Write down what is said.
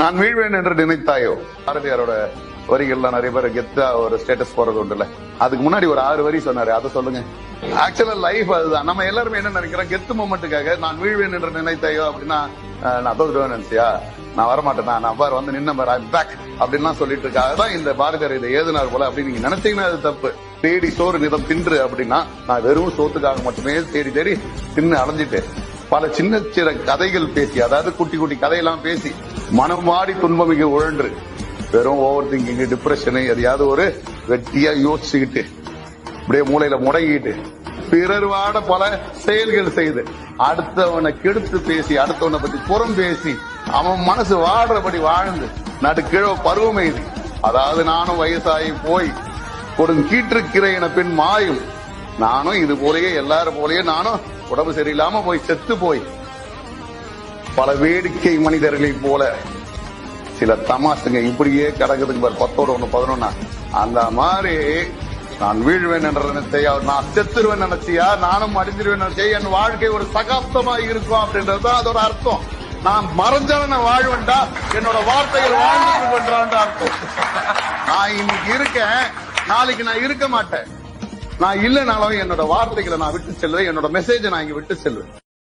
நான் வீழ்வேன் என்று நினைத்தாயோ பாரதியாரோட வரிகள்லாம் நிறைய பேர் கெத்தா ஒரு ஸ்டேட்டஸ் போறது உண்டுல. அதுக்கு முன்னாடி ஒரு 6 வரி சொன்னாரு, அதை சொல்லுங்க. ஆக்சுவலா லைஃப் அதுதான். நம்ம எல்லாருமே என்ன நினைக்கிறோம், கெத்து மொமெண்ட்டுக்காக நான் வீழ்வேன் என்று நினைத்தாயோ அப்படின்னா நான் தோத்துடுவேன் நினைச்சியா, நான் வரமாட்டேன், நான் பார் வந்து நின்ன பார் பேக் அப்படின்லாம் சொல்லிட்டு இருக்காதான் இந்த பாரதியார் இதை ஏதுனார் போல அப்படின்னு நீங்க நினைச்சீங்கன்னா அது தப்பு. தேடி சோறு நிதம் தின்று அப்படின்னா நான் வெறும் சோத்துக்காக மட்டுமே தேடி தேடி தின்னு அலைஞ்சிட்டேன். பல சின்ன சின்ன கதைகள் பேசி, அதாவது குட்டி குட்டி கதையெல்லாம் பேசி மனம் மாடி துன்பமிக உழன்று வெறும் ஓவர் திங்கிங், டிப்ரெஷனு, எதையாவது ஒரு வெட்டியா யோசிச்சுக்கிட்டு அப்படியே மூளையில முடங்கிட்டு பிறர் வாட பல செயல்கள் செய்து அடுத்தவனை கெடுத்து பேசி அடுத்தவனை பத்தி புறம் பேசி அவன் மனசு வாடுறபடி வாழ்ந்து நடுக்கிழ பருவமை. அதாவது நானும் வயசாகி போய் கொடுங்கீற்றிருக்கிற என பின் மாயும், நானும் இது போலயே எல்லாரும் போலயே நானும் உடம்பு சரியில்லாம போய் செத்து போய் பல வேடிக்கை மனிதர்களை போல சில தமாசுங்க இப்படியே கிடக்குதுங்க பாரு, 10 1 11. அந்த மாதிரி நான் வீழ்வேன் என்ற நினைச்சையா, நான் செத்துருவேன் நினைச்சியா, நானும் அடிஞ்சிருவேன் நினைச்சே, என் வாழ்க்கை ஒரு சகாப்தமா இருக்கும் அப்படின்றதுதான் அதோட அர்த்தம். நான் மறைஞ்சாலும் நான் வாழ்வேன்டா, என்னோட வார்த்தைகள் வாழ்ந்துருவேன்றான் அர்த்தம். நான் இன்னைக்கு இருக்கேன், நாளைக்கு நான் இருக்க மாட்டேன். நான் இல்லைனாலும் என்னோட வார்த்தைகளை நான் விட்டு செல்வேன், என்னோட மெசேஜை நான் இங்க விட்டு செல்வேன்.